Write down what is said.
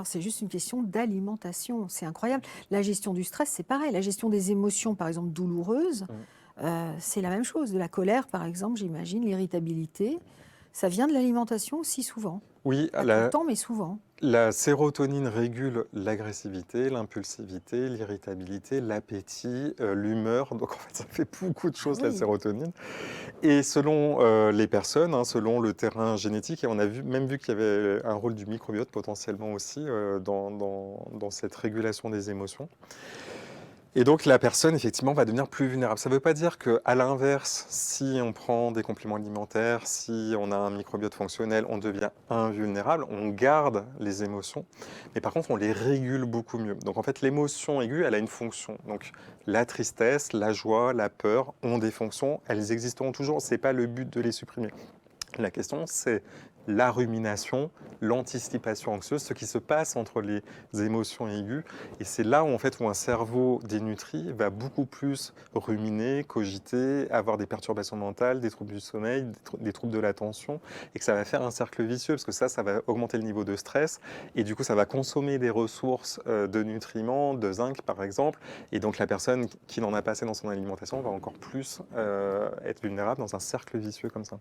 c'est juste une question d'alimentation. C'est incroyable. La gestion du stress, c'est pareil. La gestion des émotions, par exemple, douloureuses, Mmh. c'est la même chose. De la colère, par exemple, j'imagine, l'irritabilité. Ça vient de l'alimentation aussi souvent. Oui, Pas tout le temps, mais souvent. la sérotonine régule l'agressivité, l'impulsivité, l'irritabilité, l'appétit, l'humeur. Donc en fait, ça fait beaucoup de Ah choses la oui, sérotonine. Et selon les personnes, hein, selon le terrain génétique, et on a même vu qu'il y avait un rôle du microbiote potentiellement aussi dans cette régulation des émotions. Et donc la personne, effectivement, va devenir plus vulnérable. Ça ne veut pas dire qu'à l'inverse, si on prend des compléments alimentaires, si on a un microbiote fonctionnel, on devient invulnérable, on garde les émotions, mais par contre, on les régule beaucoup mieux. Donc en fait, l'émotion aiguë, elle a une fonction. Donc la tristesse, la joie, la peur ont des fonctions, elles existeront toujours, ce n'est pas le but de les supprimer. La question, c'est la rumination, l'anticipation anxieuse, ce qui se passe entre les émotions aiguës. Et c'est là où, en fait, où un cerveau dénutri va beaucoup plus ruminer, cogiter, avoir des perturbations mentales, des troubles du sommeil, des troubles de l'attention, et que ça va faire un cercle vicieux, parce que ça va augmenter le niveau de stress, et du coup, ça va consommer des ressources de nutriments, de zinc, par exemple, et donc la personne qui n'en a pas assez dans son alimentation va encore plus être vulnérable dans un cercle vicieux comme ça.